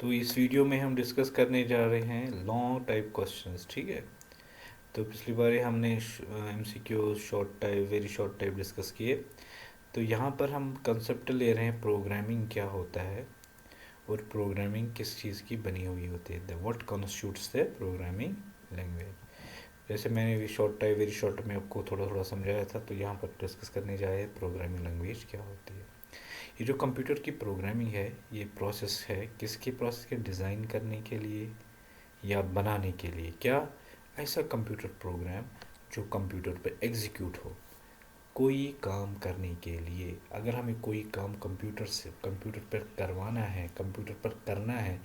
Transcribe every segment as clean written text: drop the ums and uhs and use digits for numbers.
तो इस वीडियो में हम डिस्कस करने जा रहे हैं लॉन्ग टाइप क्वेश्चंस। ठीक है। तो पिछली बार हमने MCQ short type very short type discuss किए। तो यहाँ पर हम कंसेप्ट ले रहे हैं प्रोग्रामिंग क्या होता है और प्रोग्रामिंग किस चीज़ की बनी हुई होती है, the what constitutes the programming language. जैसे मैंने शॉर्ट टाइप वेरी शॉर्ट में आपको थोड़ा थोड़ा समझाया था, तो यहाँ पर डिस्कस करने जा रहे हैं प्रोग्रामिंग लैंग्वेज क्या होती है। ये जो कंप्यूटर की प्रोग्रामिंग है, ये प्रोसेस है किसके प्रोसेस के डिज़ाइन करने के लिए या बनाने के लिए। क्या ऐसा कंप्यूटर प्रोग्राम जो कंप्यूटर पर एग्जीक्यूट हो कोई काम करने के लिए। अगर हमें कोई काम कंप्यूटर पर करवाना है, कंप्यूटर पर करना है,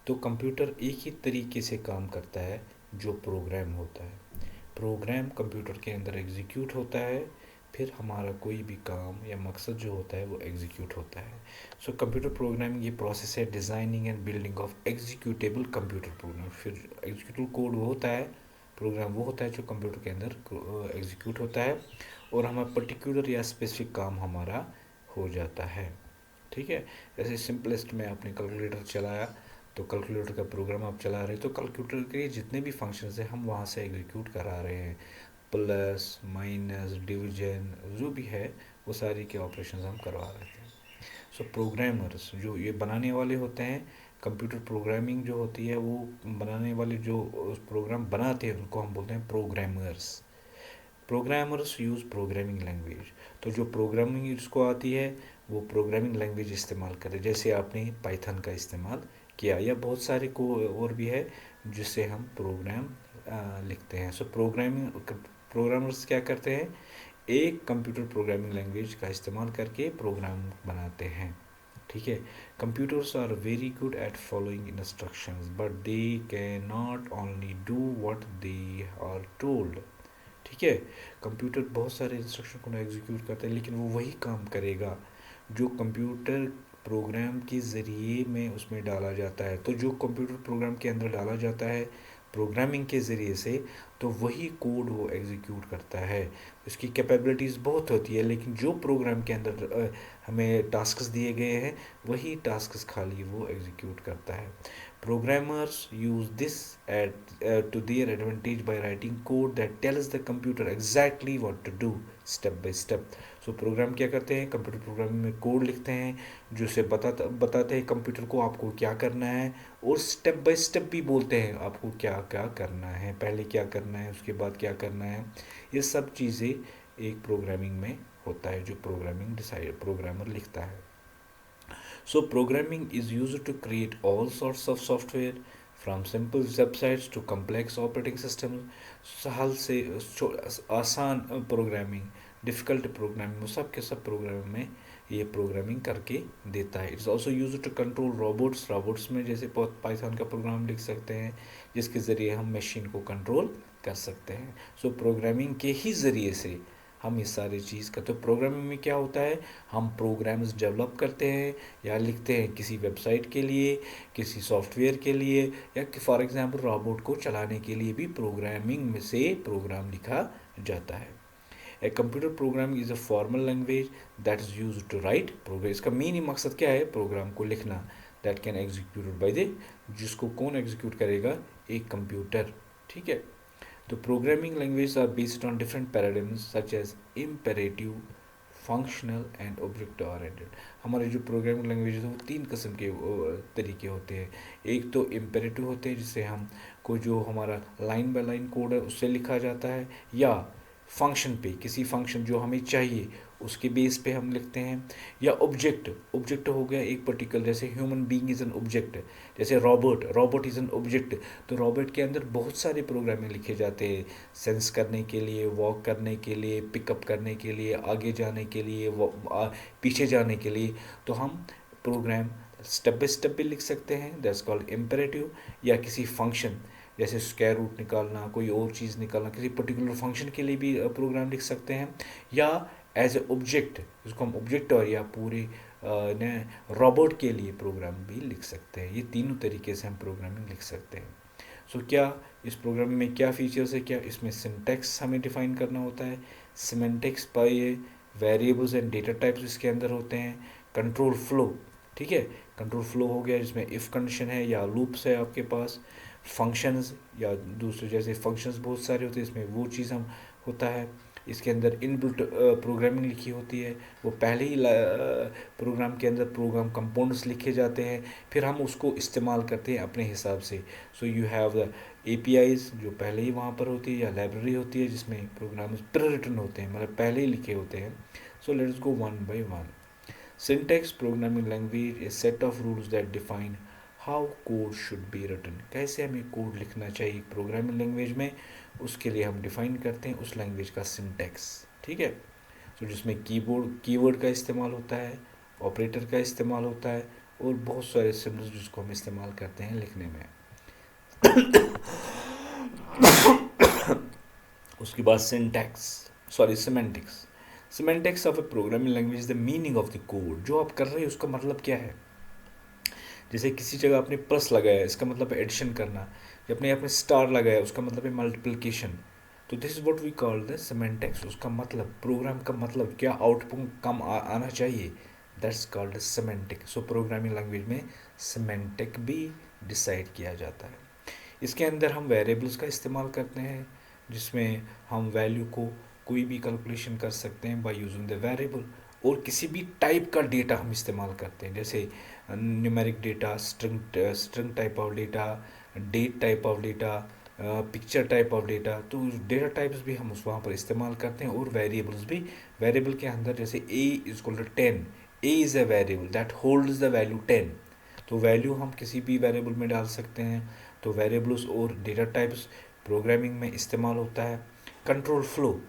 तो कंप्यूटर एक ही तरीके से काम करता है जो प्रोग्राम होता है। प्रोग्राम कंप्यूटर के अंदर एग्जीक्यूट होता है, फिर हमारा कोई भी काम या मकसद जो होता है वो एग्जीक्यूट होता है। सो कंप्यूटर प्रोग्रामिंग ये प्रोसेस है designing and building of executable computer program. फिर एग्जीक्यूटिव कोड वो होता है, प्रोग्राम वो होता है जो कंप्यूटर के अंदर एग्जीक्यूट होता है और हमारा पर्टिकुलर या स्पेसिफिक काम हमारा हो जाता है। ठीक है। जैसे सिंपलेस्ट में आपने कैलकुलेटर चलाया, तो कैलकुलेटर का प्रोग्राम आप चला रहे हैं, तो कैलकुलेटर के जितने भी फंक्शंस हैं हम वहाँ से एग्जीक्यूट करा रहे हैं। प्लस माइनस डिवीजन जो भी है वो सारी के ऑपरेशंस हम करवा रहे हैं। सो प्रोग्रामर्स जो ये बनाने वाले होते हैं, कंप्यूटर प्रोग्रामिंग जो होती है वो बनाने वाले जो प्रोग्राम बनाते हैं उनको हम बोलते हैं programmers. Programmers use programming language. तो जो प्रोग्रामिंग जिसको आती है वो प्रोग्रामिंग लैंग्वेज इस्तेमाल करे, जैसे आपने पाइथन का इस्तेमाल किया या बहुत सारे को और भी है जिससे हम प्रोग्राम लिखते हैं। सो प्रोग्रामर्स क्या करते हैं, एक कंप्यूटर प्रोग्रामिंग लैंग्वेज का इस्तेमाल करके प्रोग्राम बनाते हैं। ठीक है। Computers are very good at following instructions but they can not only do what they are told. ठीक है। कंप्यूटर बहुत सारे इंस्ट्रक्शन को एग्जीक्यूट करता है, लेकिन वो वही काम करेगा जो कंप्यूटर प्रोग्राम के ज़रिए में उसमें डाला जाता है। तो जो कंप्यूटर प्रोग्राम के अंदर डाला जाता है प्रोग्रामिंग के ज़रिए से, तो वही कोड वो एग्जीक्यूट करता है। उसकी कैपेबिलिटीज़ बहुत होती है, लेकिन जो प्रोग्राम के अंदर हमें टास्क्स दिए गए हैं वही टास्क्स खाली वो एग्जीक्यूट करता है। Programmers use this to their advantage by writing code that tells the computer exactly what to do step by step. So program क्या करते हैं, कंप्यूटर प्रोग्रामिंग में कोड लिखते हैं जो से बताते हैं कंप्यूटर को आपको क्या करना है, और स्टेप बाय स्टेप भी बोलते हैं आपको क्या क्या करना है, पहले क्या करना है उसके बाद क्या करना है। ये सब चीज़ें एक प्रोग्रामिंग में होता है जो प्रोग्रामर लिखता है। So programming is used to create all sorts of software from simple websites to complex operating systems. सहल से आसान प्रोग्रामिंग, डिफ़िकल्ट प्रोग्रामिंग, वो सब के सब प्रोग्राम में ये प्रोग्रामिंग करके देता है। It's also use to control robots. Robots में जैसे पाइथन का प्रोग्राम लिख सकते हैं जिसके ज़रिए हम मशीन को कंट्रोल कर सकते हैं। सो प्रोग्रामिंग के ही ज़रिए से हम इस सारी चीज़ का, तो प्रोग्रामिंग में क्या होता है, हम प्रोग्राम्स डेवलप करते हैं या लिखते हैं किसी वेबसाइट के लिए, किसी सॉफ्टवेयर के लिए, या फॉर एग्जांपल रोबोट को चलाने के लिए भी प्रोग्रामिंग में से प्रोग्राम लिखा जाता है। A computer programming is a formal language that is use to write program. इसका मेन मकसद क्या है, प्रोग्राम को लिखना। That can executed by the, जिसको कौन एग्जीक्यूट करेगा, एक कंप्यूटर। ठीक है। तो programming language are based on different paradigms such as imperative, functional and object oriented. हमारे जो प्रोग्रामिंग लैंग्वेज है वो तीन किस्म के तरीके होते हैं। एक तो इम्पेरेटिव होते हैं जिससे हम को जो हमारा लाइन बाय लाइन कोड है उससे लिखा जाता है, या फंक्शन पे किसी फंक्शन जो हमें चाहिए उसके बेस पे हम लिखते हैं, या ऑब्जेक्ट। ऑब्जेक्ट हो गया एक पर्टिकुलर, जैसे human being is an object, जैसे रोबोट इज़ एन ऑब्जेक्ट। तो रोबोट के अंदर बहुत सारे प्रोग्राम लिखे जाते हैं, सेंस करने के लिए, वॉक करने के लिए, पिकअप करने के लिए, आगे जाने के लिए, पीछे जाने के लिए। तो हम प्रोग्राम स्टेप बाय स्टेप भी लिख सकते हैं, दैट्स कॉल्ड इम्पेरेटिव। या किसी फंक्शन जैसे स्क्वायर रूट निकालना, कोई और चीज़ निकालना, किसी पर्टिकुलर फंक्शन के लिए भी प्रोग्राम लिख सकते हैं। या एज ए ऑब्जेक्ट, जिसको हम ऑब्जेक्ट और या पूरे ने रोबोट के लिए प्रोग्राम भी लिख सकते हैं। ये तीनों तरीके से हम प्रोग्रामिंग लिख सकते हैं। सो क्या इस प्रोग्राम में क्या फीचर्स है, क्या इसमें सिंटैक्स हमें डिफाइन करना होता है, सिमेंटिक्स पाई है, वेरिएबल्स एंड डेटा टाइप्स इसके अंदर होते हैं, कंट्रोल फ्लो, ठीक है। कंट्रोल फ्लो हो गया जिसमें इफ़ कंडीशन है या लूप्स है आपके पास, फंक्शंस या दूसरे जैसे फंक्शंस बहुत सारे होते हैं, इसमें वो चीज़ हम होता है। इसके अंदर इनबिल्ट प्रोग्रामिंग लिखी होती है, वो पहले ही प्रोग्राम के अंदर प्रोग्राम कंपोनेंट्स लिखे जाते हैं, फिर हम उसको इस्तेमाल करते हैं अपने हिसाब से। So you have the APIs जो पहले ही वहाँ पर होती है, या लाइब्रेरी होती है जिसमें प्रोग्राम प्री रिटन होते हैं, मतलब पहले ही लिखे होते हैं। So let's go one by one. Syntax programming language is set of rules that define how code should be written। कैसे हमें कोड लिखना चाहिए प्रोग्रामिंग लैंग्वेज में, उसके लिए हम डिफाइन करते हैं उस लैंग्वेज का सिंटैक्स। ठीक है। तो जिसमें कीवर्ड का इस्तेमाल होता है, ऑपरेटर का इस्तेमाल होता है, और बहुत सारे सिम्बल्स जिसको हम इस्तेमाल करते हैं लिखने में। उसके बाद syntax, sorry semantics. Semantics of A programming language is the meaning of the code. जो आप कर रहे हैं उसका मतलब क्या है। जैसे किसी जगह आपने प्लस लगाया, इसका मतलब है एडिशन करना, या आपने स्टार लगाया, उसका मतलब है मल्टीप्लिकेशन। तो this is what we call the semantics. उसका मतलब, प्रोग्राम का मतलब क्या आउटपुट कम आना चाहिए, that's called semantic. So programming language में सिमेंटिक भी डिसाइड किया जाता है। इसके अंदर हम वेरिएबल्स का इस्तेमाल करते हैं, जिसमें हम वैल्यू को कोई भी कैलकुलेशन कर सकते हैं बाय यूजिंग द वेरिएबल। और किसी भी टाइप का डेटा हम इस्तेमाल करते हैं, जैसे numeric data, string type of data, date type of data, picture type of data. तो डेटा टाइप्स भी हम उस वहाँ पर इस्तेमाल करते हैं, और वेरिएबल्स भी। वेरिएबल के अंदर जैसे a is equal to 10, a is a variable that holds the value 10। तो वैल्यू हम किसी भी वेरिएबल में डाल सकते हैं। तो वेरिएबल्स और डेटा टाइप्स प्रोग्रामिंग में इस्तेमाल होता है। कंट्रोल फ्लो,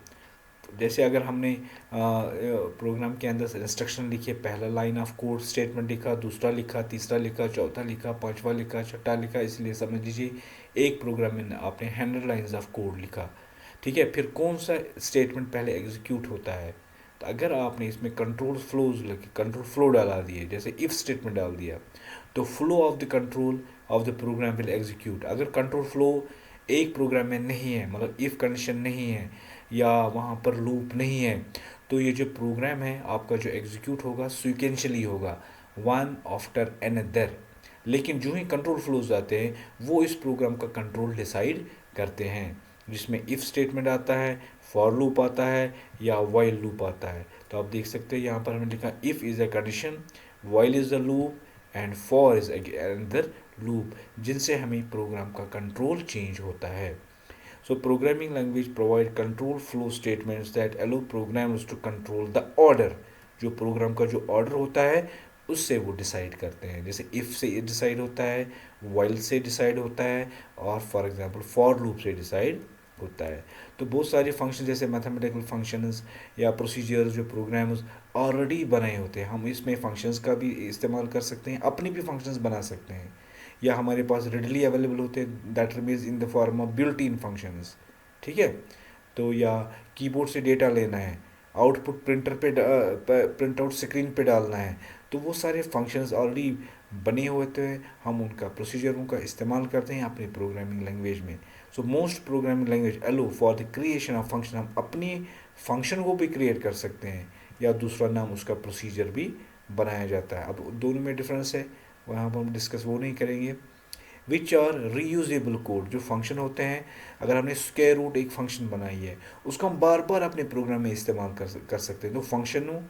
जैसे अगर हमने प्रोग्राम के अंदर इंस्ट्रक्शन लिखी है, पहला लाइन ऑफ कोड स्टेटमेंट लिखा, दूसरा लिखा, तीसरा लिखा, चौथा लिखा, पांचवा लिखा, छठा लिखा, इसलिए समझ लीजिए एक प्रोग्राम में आपने 100 लाइन्स ऑफ कोड लिखा। ठीक है। फिर कौन सा स्टेटमेंट पहले एग्जीक्यूट होता है, तो अगर आपने इसमें कंट्रोल फ्लो डाला दिए, जैसे इफ स्टेटमेंट डाल दिया, तो flow of the control of the program will execute. अगर कंट्रोल फ्लो एक प्रोग्राम में नहीं है, मतलब इफ कंडीशन नहीं है या वहाँ पर लूप नहीं है, तो ये जो प्रोग्राम है आपका जो एग्जीक्यूट होगा सीक्वेंशियली होगा, वन आफ्टर अनदर। लेकिन जो ही कंट्रोल फ्लोज आते हैं वो इस प्रोग्राम का कंट्रोल डिसाइड करते हैं, जिसमें इफ़ स्टेटमेंट आता है, फॉर लूप आता है, या वाइल लूप आता है। तो आप देख सकते हैं यहाँ पर हमने लिखा if is a condition, while is the loop, and for is another loop, जिनसे हमें प्रोग्राम का कंट्रोल चेंज होता है। So programming language provide control flow statements that allow programmers to control the order। जो प्रोग्राम का जो order होता है उससे वो डिसाइड करते हैं। जैसे इफ़ से डिसाइड होता है, वाइल से डिसाइड होता है, और फॉर एग्जांपल फॉर लूप से डिसाइड होता है। तो बहुत सारे फंक्शन जैसे मैथमेटिकल फंक्शंस या प्रोसीजर्स जो प्रोग्राम्स ऑलरेडी बनाए होते हैं, हम इसमें फंक्शंस का भी इस्तेमाल कर सकते हैं, अपनी भी फंक्शंस बना सकते हैं, या हमारे पास रेडली अवेलेबल होते हैं, that remains in the form of built in functions. ठीक है। तो या कीबोर्ड से डेटा लेना है, आउटपुट प्रिंटर पे प्रिंट आउट स्क्रीन पे डालना है, तो वो सारे फंक्शंस ऑलरेडी बने हुए थे, हम उनका प्रोसीजरों का इस्तेमाल करते हैं अपनी प्रोग्रामिंग लैंग्वेज में। So most programming language allow for the creation of function. हम अपनी फंक्शन को भी क्रिएट कर सकते हैं, या दूसरा नाम उसका प्रोसीजर भी बनाया जाता है। अब दोनों में डिफरेंस है, वहाँ पर हम डिस्कस वो नहीं करेंगे। विच आर रीयूजेबल कोड, जो फंक्शन होते हैं, अगर हमने स्क्वायर रूट एक फंक्शन बनाई है, उसको हम बार बार अपने प्रोग्राम में इस्तेमाल कर सकते हैं। तो फंक्शनों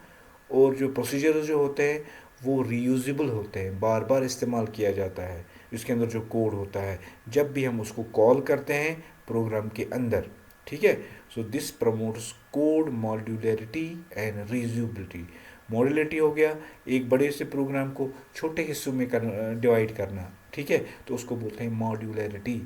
और जो प्रोसीजर जो होते हैं वो रीयूजेबल होते हैं, बार बार इस्तेमाल किया जाता है। इसके अंदर जो कोड होता है जब भी हम उसको कॉल करते हैं प्रोग्राम के अंदर। ठीक है। So this promotes code modularity and reusability. Modularity हो गया एक बड़े से प्रोग्राम को छोटे हिस्सों में डिवाइड करना। ठीक है। तो उसको बोलते हैं मॉड्यूलरिटी।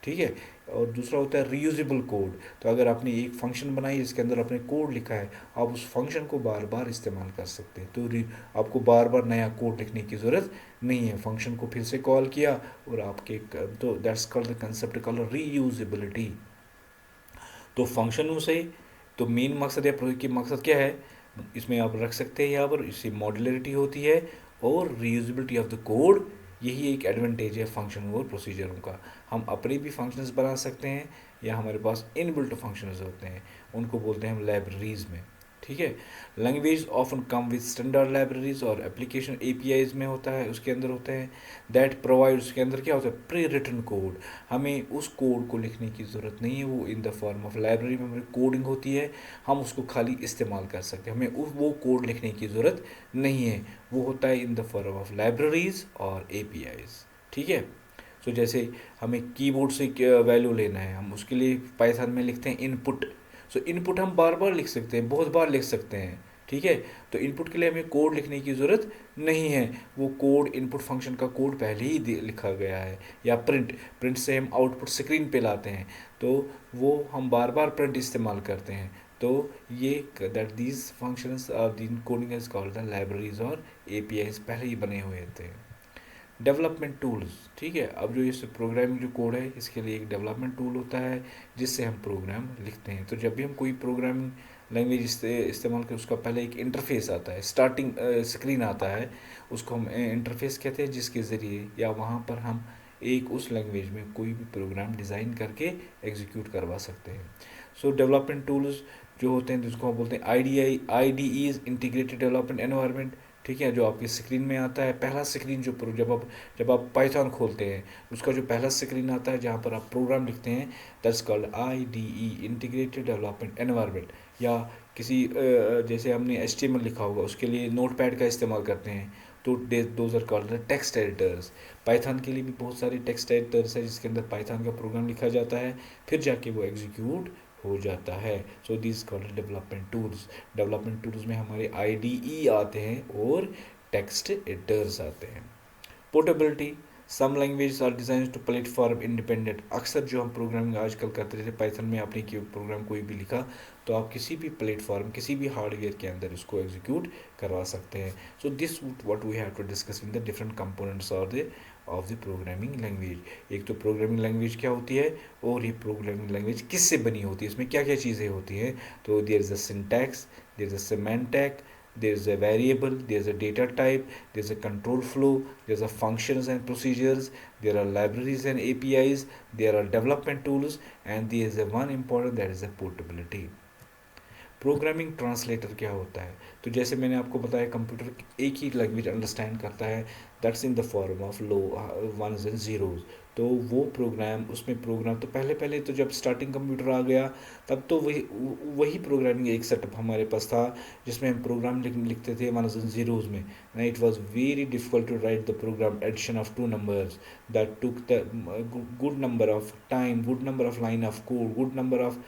ठीक है। और दूसरा होता है रीयूजेबल कोड। तो अगर आपने एक फंक्शन बनाई जिसके अंदर आपने कोड लिखा है, आप उस फंक्शन को बार बार इस्तेमाल कर सकते हैं। तो आपको बार बार नया कोड लिखने की ज़रूरत नहीं है, फंक्शन को फिर से कॉल किया और आपके, तो that's called the concept called reusability. तो फंक्शनों से तो मेन मकसद या प्रोजेक्ट की मकसद क्या है, इसमें आप रख सकते हैं यहाँ पर, इससे मॉड्यूलरिटी होती है और रीयूजेबिलिटी ऑफ द कोड। यही एक एडवांटेज है फंक्शन और प्रोसीजरों का। हम अपने भी फंक्शंस बना सकते हैं, या हमारे पास इनबिल्ट फंक्शंस होते हैं, उनको बोलते हैं हम लाइब्रेरीज में। ठीक है। Language often come with standard libraries और एप्लीकेशन एपीआईज में होता है, उसके अंदर होते हैं दैट प्रोवाइड, उसके अंदर क्या होता है, प्री रिटन कोड। हमें उस कोड को लिखने की ज़रूरत नहीं है, वो इन द फॉर्म ऑफ लाइब्रेरी में हमारी कोडिंग होती है, हम उसको खाली इस्तेमाल कर सकते हैं, हमें वो कोड लिखने की ज़रूरत नहीं है। वो होता है इन द फॉर्म ऑफ लाइब्रेरीज और एपीआईज। ठीक है। सो जैसे हमें कीबोर्ड से वैल्यू लेना है, हम उसके लिए पाइथन में लिखते हैं इनपुट। सो इनपुट हम बार बार लिख सकते हैं, बहुत बार लिख सकते हैं। ठीक है। तो इनपुट के लिए हमें कोड लिखने की ज़रूरत नहीं है, वो कोड इनपुट फंक्शन का कोड पहले ही लिखा गया है। या प्रिंट, प्रिंट से हम आउटपुट स्क्रीन पे लाते हैं, तो वो हम बार बार प्रिंट इस्तेमाल करते हैं। तो ये that these functions are the coding is called the libraries और एपीआईज पहले ही बने हुए थे। डेवलपमेंट टूल्स, ठीक है। अब जो इस प्रोग्रामिंग जो कोड है, इसके लिए एक डेवलपमेंट टूल होता है जिससे हम प्रोग्राम लिखते हैं। तो जब भी हम कोई प्रोग्रामिंग लैंग्वेज इस्तेमाल करें, उसका पहले एक इंटरफेस आता है, स्टार्टिंग स्क्रीन आता है, उसको हम इंटरफेस कहते हैं, जिसके ज़रिए या वहाँ पर हम एक उस लैंग्वेज में कोई भी प्रोग्राम डिज़ाइन करके एग्जीक्यूट करवा सकते हैं। सो डेवलपमेंट टूल्स जो होते हैं, जिसको हम बोलते हैं I D is integrated development environment. ठीक है। जो आपकी स्क्रीन में आता है, पहला स्क्रीन जो जब आप पाइथन खोलते हैं, उसका जो पहला स्क्रीन आता है जहाँ पर आप प्रोग्राम लिखते हैं, that's called IDE, integrated development environment. या किसी जैसे हमने HTML लिखा होगा, उसके लिए नोटपैड का इस्तेमाल करते हैं, तो those are called text editors. Python के लिए भी बहुत सारे टेक्स्ट एडिटर्स है, जिसके अंदर पाइथन का प्रोग्राम लिखा जाता है, फिर जाके वो एग्जीक्यूट हो जाता है। So this called development tools. Development tools में हमारे IDE आते हैं और टेक्स्ट एडिटर्स आते हैं। Portability, some language are design to platform independent. अक्सर जो हम प्रोग्रामिंग आजकल करते थे पाइथन में, आपने प्रोग्राम कोई भी लिखा, तो आप किसी भी प्लेटफॉर्म, किसी भी हार्डवेयर के अंदर उसको एग्जीक्यूट करवा सकते हैं। So this what we have to discuss in the different components of the programming language. एक तो प्रोग्रामिंग लैंग्वेज क्या होती है, और ये प्रोग्रामिंग लैंग्वेज किससे बनी होती है, इसमें क्या क्या चीज़ें होती हैं। तो there is a syntax, there is a semantic, there is a variable, there is a data type, there is a control flow, there is a functions and procedures, there are libraries and APIs, there are development tools, and there is a one important, that is a portability. Programming translator क्या होता है, तो जैसे मैंने आपको बताया, computer एक ही लैंग्वेज अंडरस्टैंड करता है, that's in the form of low ones and zeros. तो वो प्रोग्राम, उसमें प्रोग्राम तो पहले तो जब स्टार्टिंग कंप्यूटर आ गया, तब तो वही प्रोग्रामिंग एक सेटअप हमारे पास था, जिसमें हम प्रोग्राम लिखते थे वंस एंड ज़ीरोज़ में। And it was very difficult to write the program addition of two numbers, that took the good number of time, good number of line of code, good number of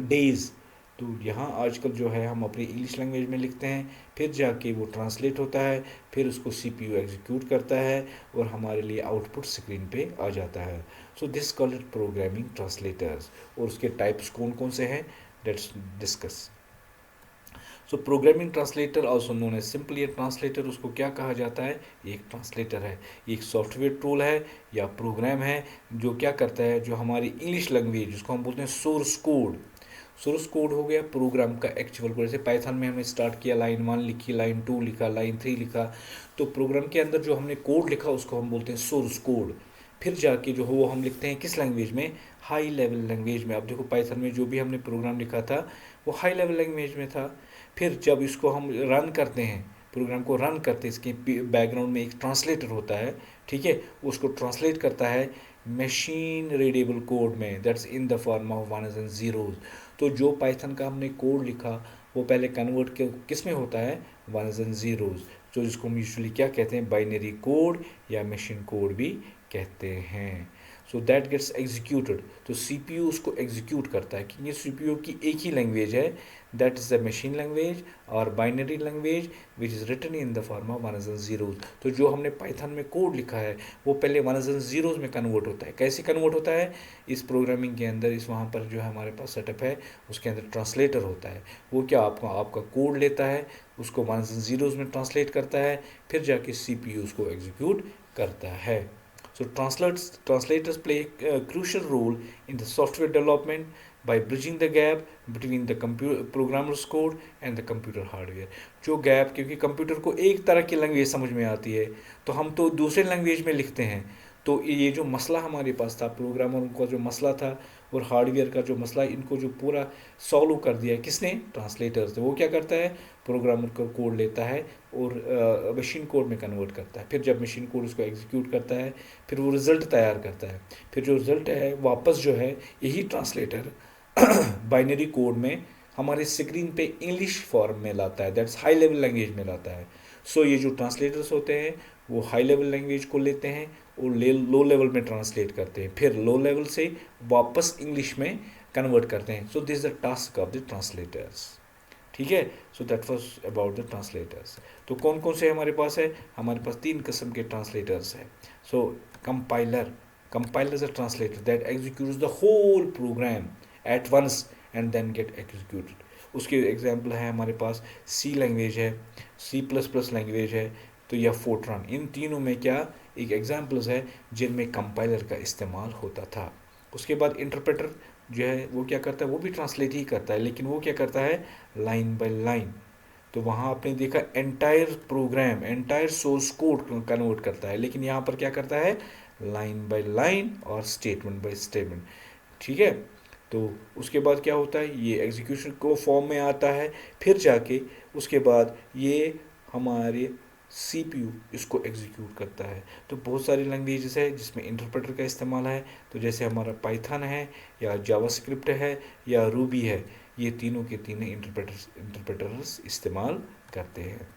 days. तो यहाँ आजकल जो है, हम अपनी English language में लिखते हैं, फिर जाके वो ट्रांसलेट होता है, फिर उसको CPU एग्जीक्यूट करता है, और हमारे लिए आउटपुट स्क्रीन पे आ जाता है। So this called programming translators. और उसके टाइप्स कौन कौन से हैं, let's discuss. So programming translator also known as simply translator, उसको क्या कहा जाता है, एक ट्रांसलेटर है, एक सॉफ्टवेयर टूल है या प्रोग्राम है, जो क्या करता है, जो हमारी इंग्लिश लैंग्वेज, जिसको हम बोलते हैं सोर्स कोड। सोर्स कोड हो गया प्रोग्राम का एक्चुअल कोड। जैसे पाइथन में हमने स्टार्ट किया, लाइन 1 लिखी, लाइन 2 लिखा, लाइन 3 लिखा, तो प्रोग्राम के अंदर जो हमने कोड लिखा, उसको हम बोलते हैं सोर्स कोड। फिर जाके जो हो वो हम लिखते हैं किस लैंग्वेज में, हाई लेवल लैंग्वेज में। अब देखो पाइथन में जो भी हमने प्रोग्राम लिखा था, वो हाई लेवल लैंग्वेज में था। फिर जब इसको हम रन करते हैं, प्रोग्राम को रन करते हैं, इसके बैकग्राउंड में एक ट्रांसलेटर होता है, ठीक है, उसको ट्रांसलेट करता है मशीन रीडेबल कोड में, that's in the form of ones and zeros. तो जो पाइथन का हमने कोड लिखा, वो पहले कन्वर्ट किस में होता है, वंस एंड ज़ीरोज़, जो जिसको हम यूजुअली क्या कहते हैं, बाइनरी कोड या मशीन कोड भी कहते हैं। सो दैट गेट्स एग्जीक्यूटेड, तो CPU उसको एग्जीक्यूट करता है, क्योंकि CPU की एक ही लैंग्वेज है, that is the machine language और binary language which is written in the form of ones and zeros. तो जो हमने पाइथन में कोड लिखा है, वो पहले वंस एंड ज़ीरोज़ में कन्वर्ट होता है। कैसे कन्वर्ट होता है, इस प्रोग्रामिंग के अंदर, इस वहाँ पर जो है हमारे पास सेटअप है, उसके अंदर ट्रांसलेटर होता है। वो क्या आपका कोड लेता है, उसको वंस एंड ज़ीरोज़ में ट्रांसलेट करता है, फिर जाके CPU उसको एग्जीक्यूट करता है। So translators play a crucial role in the software development by bridging the gap between the programmer's code and the computer hardware. जो गैप, क्योंकि कंप्यूटर को एक तरह की लैंग्वेज समझ में आती है, तो हम तो दूसरे लैंग्वेज में लिखते हैं। तो ये जो मसला हमारे पास था, प्रोग्रामरों का जो मसला था, और हार्डवेयर का जो मसला है इनको जो पूरा सॉल्व कर दिया है किसने, ट्रांसलेटर्स ने। वो क्या करता है, प्रोग्रामर का कोड लेता है और मशीन कोड में कन्वर्ट करता है। फिर जब मशीन कोड उसको एग्जीक्यूट करता है फिर वो रिज़ल्ट तैयार करता है। फिर जो रिज़ल्ट है वापस जो है यही ट्रांसलेटर बाइनरी कोड में हमारे स्क्रीन पे इंग्लिश फॉर्म में लाता है, दैट्स हाई लेवल लैंग्वेज में लाता है। सो ये जो ट्रांसलेटर्स होते हैं वो हाई लेवल लैंग्वेज को लेते हैं और लो लेवल में ट्रांसलेट करते हैं, फिर लो लेवल से वापस इंग्लिश में कन्वर्ट करते हैं। So this is the task of the translators. ठीक है, सो that was about the translators. तो कौन कौन से हमारे पास है, हमारे पास 3 किस्म के ट्रांसलेटर्स हैं। So compiler, compiler is a translator that executes the whole program at once and then get executed. उसके एग्जांपल है हमारे पास सी लैंग्वेज है, सी प्लस प्लस लैंग्वेज है, तो या फोर्ट्रान। इन तीनों में क्या एक एग्जांपल्स है जिनमें कंपाइलर का इस्तेमाल होता था। उसके बाद इंटरप्रेटर जो है वो क्या करता है, वो भी ट्रांसलेट ही करता है, लेकिन वो क्या करता है लाइन बाय लाइन। तो वहाँ आपने देखा entire program, entire source code convert करता है, लेकिन यहाँ पर क्या करता है लाइन बाय लाइन और स्टेटमेंट बाय स्टेटमेंट। ठीक है, तो उसके बाद क्या होता है, ये एग्जीक्यूशन को फॉर्म में आता है, फिर जाके उसके बाद ये हमारे सीपीयू इसको एग्जीक्यूट करता है। तो बहुत सारी लैंग्वेजेस है जिसमें इंटरप्रेटर का इस्तेमाल है। तो जैसे हमारा पाइथन है या जावास्क्रिप्ट है या रूबी है, ये तीनों के तीनों इंटरप्रेटर्स इस्तेमाल करते हैं।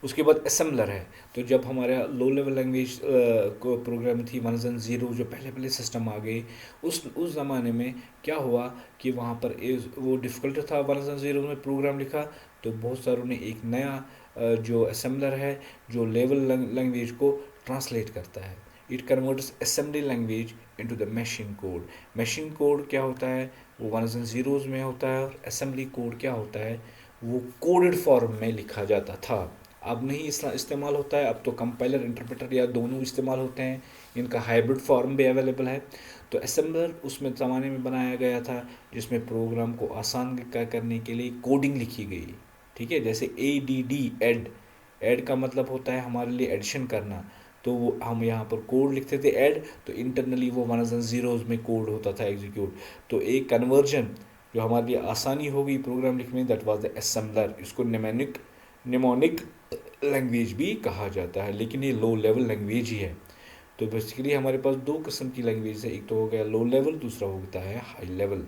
उसके बाद असेंबलर है। तो जब हमारा लो लेवल लैंग्वेज को प्रोग्राम थी 1.0, जो पहले पहले सिस्टम आ गए, उस ज़माने में क्या हुआ कि वहाँ पर वो डिफ़िकल्ट था 1.0 में प्रोग्राम लिखा। तो बहुत सारों ने एक नया जो असेंबलर है जो लेवल लैंग्वेज को ट्रांसलेट करता है। It converts assembly language into the machine code. Machine code क्या होता है, वो 1.0 में होता है, और असेंबली कोड क्या होता है, वो कोडेड फॉर्म में लिखा जाता था। अब नहीं इस्तेमाल होता है, अब तो कंपाइलर इंटरप्रेटर या दोनों इस्तेमाल होते हैं, इनका हाइब्रिड फॉर्म भी अवेलेबल है। तो असेंबलर उसमें ज़माने में बनाया गया था जिसमें प्रोग्राम को आसान करने के लिए कोडिंग लिखी गई। ठीक है, जैसे ADD एड, ऐड का मतलब होता है हमारे लिए एडिशन करना। तो वो हम यहाँ पर कोड लिखते थे ऐड, तो इंटरनली वो 1.0 में कोड होता था एग्जीक्यूट। तो एक कन्वर्जन जो हमारे लिए आसानी होगी प्रोग्राम लिखने में, दैट वाज द असेंबलर। इसको निमोनिक लैंग्वेज भी कहा जाता है, लेकिन ये लो लेवल लैंग्वेज ही है। तो बेसिकली हमारे पास 2 किस्म की लैंग्वेज है, एक तो हो गया लो लेवल, दूसरा होता है हाई लेवल।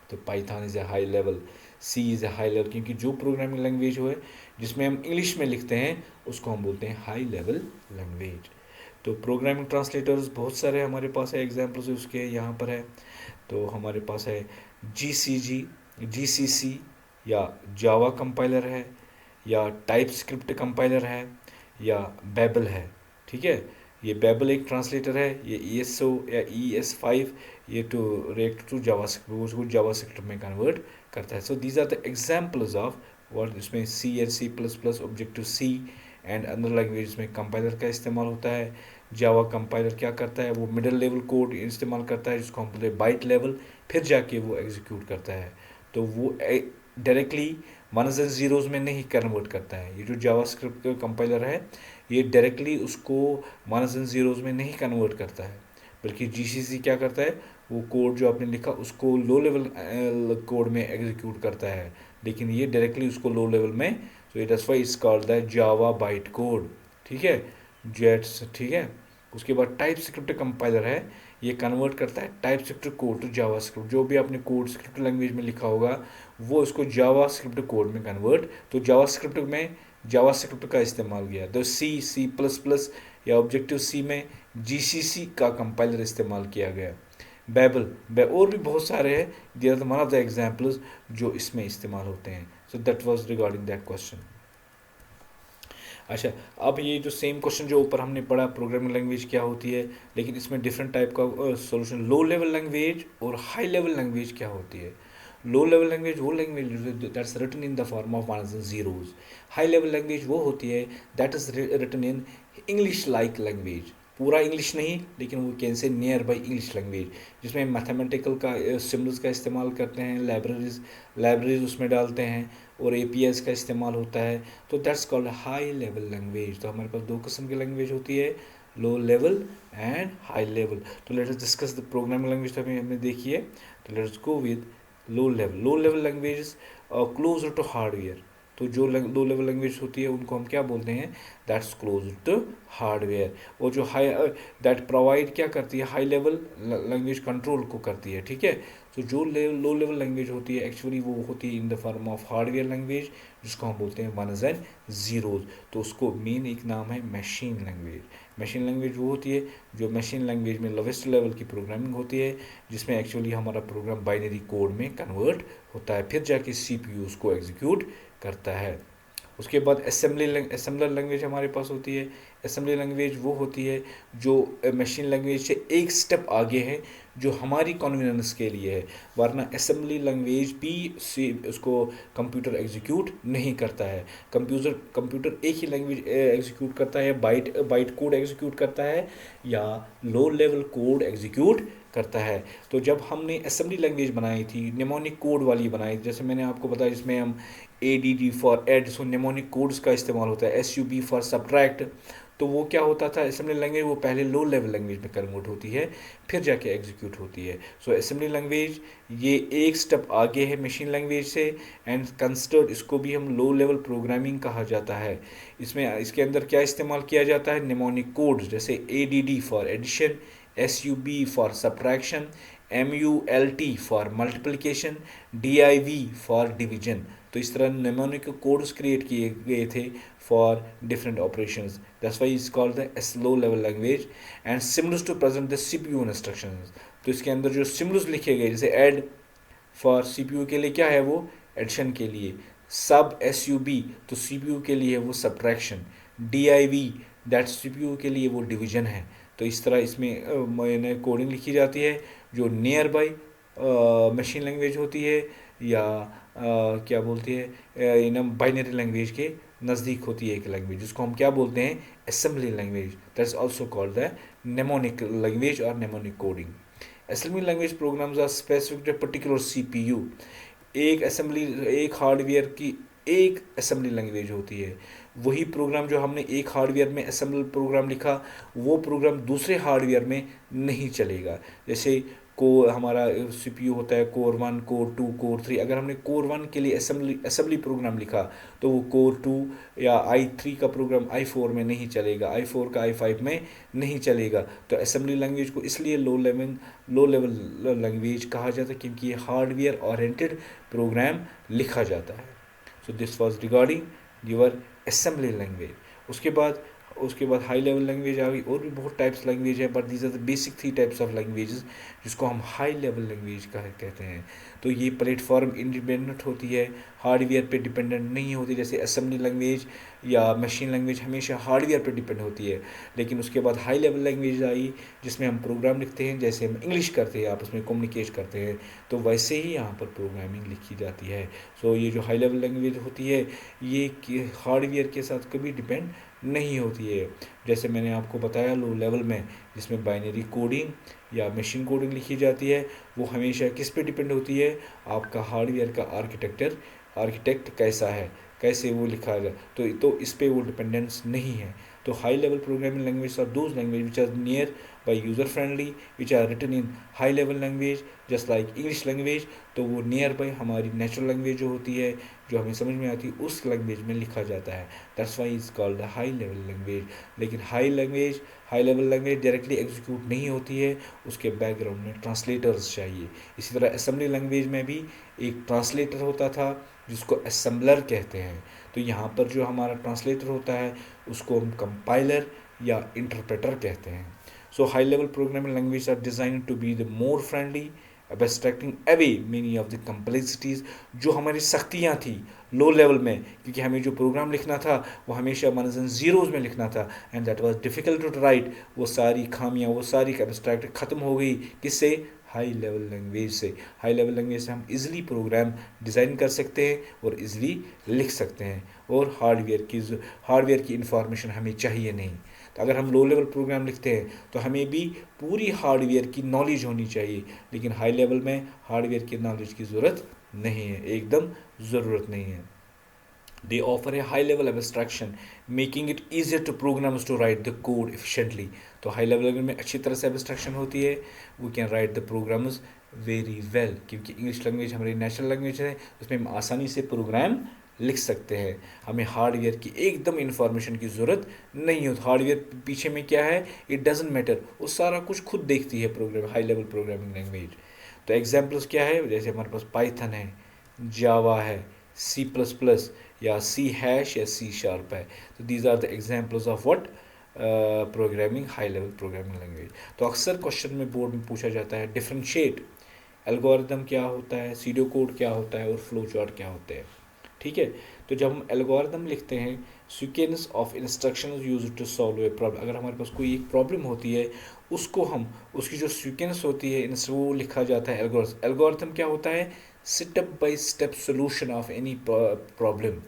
तो Python is a high level, C is a high level, क्योंकि जो प्रोग्रामिंग लैंग्वेज हो है जिसमें हम इंग्लिश में लिखते हैं उसको हम बोलते हैं हाई लेवल लैंग्वेज। तो प्रोग्रामिंग ट्रांसलेटर्स बहुत सारे हमारे पास है, एग्जाम्पल्स उसके यहाँ पर है। तो हमारे पास है GCC या जावा कंपाइलर है, या टाइप स्क्रिप्ट कंपाइलर है, या बेबल है। ठीक है, ये बेबल एक ट्रांसलेटर है, ये ESO या ES5, ये टू रिएक्ट टू जावास्क्रिप्ट, उसको जावास्क्रिप्ट में कन्वर्ट करता है। So these are the examples of word, इसमें C and C plus plus, objective C and other language में कंपाइलर का इस्तेमाल होता है। जावा कंपाइलर क्या करता है, वो मिडिल लेवल कोड इस्तेमाल करता है जिसको हम बोलते हैं बाइट लेवल, फिर जाके वो एग्जीक्यूट करता है। तो वो डायरेक्टली 1.0 में नहीं कन्वर्ट करता है। ये जो जावास्क्रिप्ट का कंपाइलर है ये डायरेक्टली उसको 1.0 में नहीं कन्वर्ट करता है, बल्कि GCC क्या करता है, वो कोड जो आपने लिखा उसको लो लेवल कोड में एग्जीक्यूट करता है, लेकिन ये डायरेक्टली उसको लो लेवल में। So it that's why it's called the Java byte code. ठीक है, जेट्स। ठीक है, उसके बाद टाइप स्क्रिप्ट कंपाइलर है, ये कन्वर्ट करता है TypeScript code to JavaScript. जो भी आपने कोड स्क्रिप्ट लैंग्वेज में लिखा होगा वो इसको जावा स्क्रिप्ट कोड में कन्वर्ट। तो जावा स्क्रिप्ट में जावा स्क्रिप्ट का इस्तेमाल किया, तो सी प्लस प्लस या ऑब्जेक्टिव सी में GCC का कंपाइलर इस्तेमाल किया गया। बेबल और भी बहुत सारे हैं, they are one of the examples जो इसमें इस्तेमाल होते हैं। So that was regarding that question. अच्छा, अब ये जो सेम क्वेश्चन जो ऊपर हमने पढ़ा प्रोग्रामिंग लैंग्वेज क्या होती है, लेकिन इसमें डिफरेंट टाइप का सॉल्यूशन, लो लेवल लैंग्वेज और हाई लेवल लैंग्वेज क्या होती है। लो लेवल लैंग्वेज वो language that's written in the form of 1.0। High level language वो होती है that is written in English like language, पूरा इंग्लिश नहीं लेकिन वो can say near by English language, जिसमें मैथमेटिकल का सिम्बल्स का इस्तेमाल करते हैं, लाइब्रेरीज उसमें डालते हैं और APIs का इस्तेमाल होता है। तो that's called high level language. तो हमारे पास 2 किस्म की लैंग्वेज होती है, low level and high level. तो let us discuss the programming language, तो हमने देखी है। तो let us go with low level. Low level language closer to hardware. तो जो लो लेवल लैंग्वेज होती है उनको हम क्या बोलते हैं, दैट्स क्लोजर टू हार्डवेयर। और जो हाई दैट प्रोवाइड क्या करती है, हाई लेवल लैंग्वेज कंट्रोल को करती है, ठीक है। तो जो लो लेवल लैंग्वेज होती है एक्चुअली वो होती है इन the form of hardware language, जिसको हम बोलते हैं वनस एंड जीरोज। तो उसको मेन एक नाम है मशीन लैंग्वेज। मशीन लैंग्वेज वो होती है जो मशीन लैंग्वेज में लोवेस्ट लेवल की प्रोग्रामिंग होती है, जिसमें एक्चुअली हमारा प्रोग्राम बाइनरी कोड में कन्वर्ट होता है, फिर जाके सीपीयू उसको एग्जीक्यूट करता है। उसके बाद असेंबलर लैंग्वेज हमारे पास होती है। असेंबली लैंग्वेज वो होती है जो मशीन लैंग्वेज से एक स्टेप आगे है, जो हमारी कन्वीनियंस के लिए है। वरना असेंबली लैंग्वेज भी से उसको कंप्यूटर एग्जीक्यूट नहीं करता है। कंप्यूटर एक ही लैंग्वेज एग्जीक्यूट करता है, बाइट बाइट कोड एग्जीक्यूट करता है या लो लेवल कोड एग्जीक्यूट करता है। तो जब हमने असेंबली लैंग्वेज बनाई थी, निमोनिक कोड वाली बनाई, जैसे मैंने आपको बताया, जिसमें हम ADD for add, so mnemonic codes का इस्तेमाल होता है, SUB फॉर सब्ट्रैक्ट। तो वो क्या होता था, असेंबली लैंग्वेज वो पहले लो लेवल लैंग्वेज में कन्वर्ट होती है, फिर जाके एग्जीक्यूट होती है। सो असेंबली लैंग्वेज ये एक स्टेप आगे है मशीन लैंग्वेज से, एंड कंसिडर्ड इसको भी हम लो लेवल प्रोग्रामिंग कहा जाता है। इसमें इसके अंदर क्या इस्तेमाल किया जाता है, निमोनिक कोड्स, जैसे ADD for addition, SUB for subtraction, MULT for multiplication, DIV for division. तो इस तरह निमोनिक कोड्स क्रिएट किए गए थे for different operations, that's why it's called the low level language. And symbols to present the CPU instructions. तो इसके अंदर जो सिम्बल्स लिखे गए, जैसे ऐड फॉर CPU के लिए क्या है, वो एडिशन के लिए, सब SUB तो CPU के लिए वो सब्ट्रैक्शन, DIV दैट CPU के लिए वो डिवीजन है। तो इस तरह इसमें कोडिंग लिखी जाती है जो नियर बाई मशीन लैंग्वेज होती है, या क्या बोलते हैं, इन बाइनरी लैंग्वेज के नज़दीक होती है एक लैंग्वेज, जिसको हम क्या बोलते हैं, assembly language. That's also called the mnemonic language और mnemonic coding. Assembly language programs are specific to particular CPU। एक हार्डवेयर की एक असेंबली लैंग्वेज होती है। वही प्रोग्राम जो हमने एक हार्डवेयर में असेंबल प्रोग्राम लिखा, वो प्रोग्राम दूसरे हार्डवेयर में नहीं चलेगा। जैसे हमारा CPU होता है कोर 1, कोर 2, कोर 3। अगर हमने कोर 1 के लिए असेंबली प्रोग्राम लिखा, तो वो कोर 2 या i3 का प्रोग्राम i4 में नहीं चलेगा, i4 का i5 में नहीं चलेगा। तो असेंबली लैंग्वेज को इसलिए लो लेवल लैंग्वेज कहा जाता है, क्योंकि ये हार्डवेयर ओरिएंटेड प्रोग्राम लिखा जाता है। So this was regarding your assembly language. उसके बाद हाई लेवल लैंग्वेज आ गई। और भी बहुत टाइप्स लैंग्वेज है, but these are the basic 3 types of languages जिसको हम हाई लेवल लैंग्वेज कहते हैं। तो ये प्लेटफॉर्म इंडिपेंडेंट होती है, हार्डवेयर पे डिपेंडेंट नहीं होती। जैसे असेंबली लैंग्वेज या मशीन लैंग्वेज हमेशा हार्डवेयर पे डिपेंड होती है। लेकिन उसके बाद हाई लेवल लैंग्वेज आई, जिसमें हम प्रोग्राम लिखते हैं, जैसे हम इंग्लिश करते हैं, आपस में कम्युनिकेट करते हैं, तो वैसे ही यहाँ पर प्रोग्रामिंग लिखी जाती है। सो ये जो हाई लेवल लैंग्वेज होती है, ये हार्डवेयर के साथ कभी डिपेंड नहीं होती है। जैसे मैंने आपको बताया लो लेवल में, जिसमें बाइनरी कोडिंग या मशीन कोडिंग लिखी जाती है, वो हमेशा किस पे डिपेंड होती है, आपका हार्डवेयर का आर्किटेक्ट कैसा है, कैसे वो लिखा जाए, तो इस पे वो डिपेंडेंस नहीं है। तो high level programming language are those language which are near by user friendly, which are written in high level language just like English language. तो वो नियर बाई हमारी नेचुरल लैंग्वेज जो होती है, जो हमें समझ में आती है, उस लैंग्वेज में लिखा जाता है। That's why is called the high level language. लेकिन high level language directly execute नहीं होती है, उसके बैकग्राउंड में ट्रांसलेटर्स चाहिए। इसी तरह असेंबली लैंग्वेज में भी एक ट्रांसलेटर होता था, जिसको असेंबलर कहते हैं। तो यहाँ पर जो हमारा ट्रांसलेटर होता है, उसको हम कंपाइलर या इंटरप्रेटर कहते हैं। So high level programming language are design to be the more friendly, abstracting away many of the complexities। जो हमारी सख्तियाँ थी लो लेवल में, क्योंकि हमें जो प्रोग्राम लिखना था वो हमेशा वंस एंड ज़ीरोज़ में लिखना था, and that was difficult to write. वो सारी खामियाँ, वो सारी एब्स्ट्रैक्ट ख़त्म हो गई, किससे, हाई लेवल लैंग्वेज से। हाई लेवल लैंग्वेज से हम इजीली प्रोग्राम डिज़ाइन कर सकते हैं और इजीली लिख सकते हैं, और हार्डवेयर की इंफॉर्मेशन हमें चाहिए नहीं। तो अगर हम लो लेवल प्रोग्राम लिखते हैं तो हमें भी पूरी हार्डवेयर की नॉलेज होनी चाहिए, लेकिन हाई लेवल में हार्डवेयर की नॉलेज की ज़रूरत नहीं है, एकदम ज़रूरत नहीं है। They offer a high level abstraction, making it easier to programmers to write the code efficiently. तो हाई लेवल में अच्छी तरह से एब्स्ट्रैक्शन होती है, we can write the programs very well, क्योंकि इंग्लिश लैंग्वेज हमारी नेशनल लैंग्वेज है, उसमें हम आसानी से प्रोग्राम लिख सकते हैं। हमें हार्डवेयर की एकदम इंफॉर्मेशन की ज़रूरत नहीं होती। हार्डवेयर पीछे में क्या है, इट डजेंट मैटर, वो सारा कुछ खुद देखती है program, high level programming language. तो एग्जाम्पल्स क्या है, जैसे हमारे पास पाइथन है, जावा है, सी प्लस प्लस या सी हैश या सी शार्प है। तो these are the examples of what programming, high level programming language. तो अक्सर क्वेश्चन में बोर्ड में पूछा जाता है डिफरेंशिएट एल्गोरिदम क्या होता है, सीडो कोड क्या होता है और फ्लो चार्ट क्या होते हैं। ठीक है, तो जब हम एल्गोरिदम लिखते हैं, sequence of instructions use to solve a problem, अगर हमारे पास कोई एक प्रॉब्लम होती है, उसको हम उसकी जो सीक्वेंस होती है वो लिखा जाता है एल्गोरिथम। एल्गोरिथम क्या होता है, step by step solution of any problem.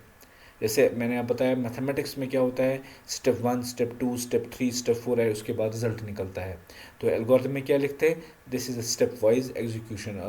जैसे मैंने आप बताया मैथमेटिक्स में क्या होता है, स्टेप 1, स्टेप 2, स्टेप 3, स्टेप 4 है, उसके बाद रिजल्ट निकलता है। तो एल्गोरिथम में क्या लिखते हैं, this is a step wise execution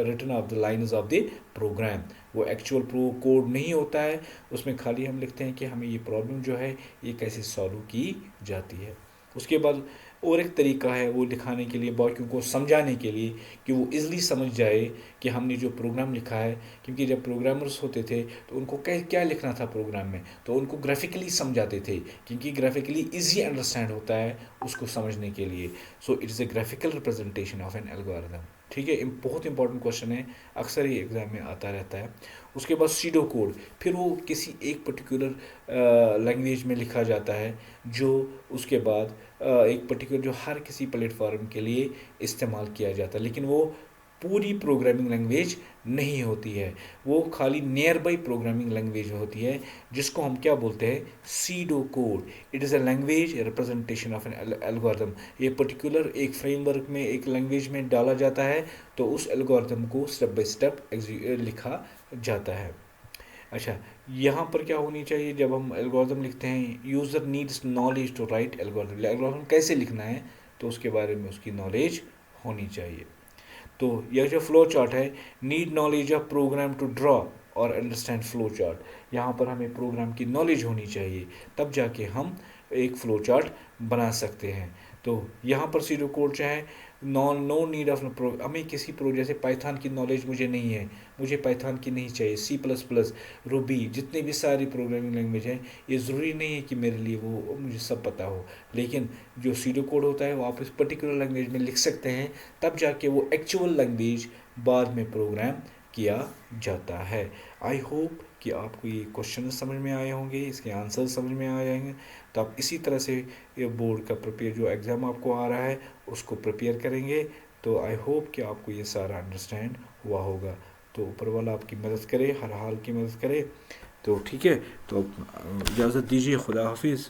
written of the lines of the program. वो एक्चुअल प्रो कोड नहीं होता है, उसमें खाली हम लिखते हैं कि हमें ये प्रॉब्लम जो है ये कैसे सॉल्व की जाती है। उसके बाद और एक तरीका है वो दिखाने के लिए, बाकियों को समझाने के लिए, कि वो इजली समझ जाए कि हमने जो प्रोग्राम लिखा है। क्योंकि जब प्रोग्रामर्स होते थे तो उनको क्या लिखना था प्रोग्राम में, तो उनको ग्राफिकली समझाते थे, क्योंकि ग्राफिकली इजी अंडरस्टैंड होता है उसको समझने के लिए। So it is a graphical representation of an algorithm. ठीक है, बहुत इंपॉर्टेंट क्वेश्चन है, अक्सर ही एग्जाम में आता रहता है। उसके बाद सीडो कोड, फिर वो किसी एक पर्टिकुलर लैंग्वेज में लिखा जाता है, जो उसके बाद एक पर्टिकुलर जो हर किसी प्लेटफॉर्म के लिए इस्तेमाल किया जाता है, लेकिन वो पूरी प्रोग्रामिंग लैंग्वेज नहीं होती है, वो खाली नियर बाई प्रोग्रामिंग लैंग्वेज होती है, जिसको हम क्या बोलते हैं, SIDO code. It is a language representation of an algorithm. ये पर्टिकुलर एक फ्रेमवर्क में, एक लैंग्वेज में डाला जाता है, तो उस एल्गोरिथम को स्टेप बाय स्टेप लिखा जाता है। अच्छा, यहाँ पर क्या होनी चाहिए जब हम एल्गोरिथम लिखते हैं, user needs knowledge to write algorithm. Algorithm कैसे लिखना है तो उसके बारे में उसकी नॉलेज होनी चाहिए। तो यह जो फ्लो चार्ट है, need knowledge of program to draw और अंडरस्टैंड फ्लो चार्ट। यहाँ पर हमें प्रोग्राम की नॉलेज होनी चाहिए, तब जाके हम एक फ्लो चार्ट बना सकते हैं। तो यहाँ पर सीडो कोड चाहे नो नीड ऑफ प्रो, हमें किसी प्रो, जैसे पाइथन की नॉलेज मुझे नहीं है, मुझे पाइथन की नहीं चाहिए, सी प्लस प्लस, रूबी, जितने भी सारी प्रोग्रामिंग लैंग्वेज हैं, ये ज़रूरी नहीं है कि मेरे लिए वो मुझे सब पता हो। लेकिन जो सीडो कोड होता है वो आप इस पर्टिकुलर लैंग्वेज में लिख सकते हैं, तब जाके वो एक्चुअल लैंग्वेज बाद में प्रोग्राम किया जाता है। आई होप कि आपको ये क्वेश्चन समझ में आए होंगे, इसके आंसर समझ में आ जाएंगे। तो आप इसी तरह से ये बोर्ड का प्रिपेयर, जो एग्ज़ाम आपको आ रहा है उसको प्रिपेयर करेंगे। तो आई होप कि आपको ये सारा अंडरस्टैंड हुआ होगा। तो ऊपर वाला आपकी मदद करे, हर हाल की मदद करे। तो ठीक है, तो इजाज़त दीजिए, खुदा हाफिज़।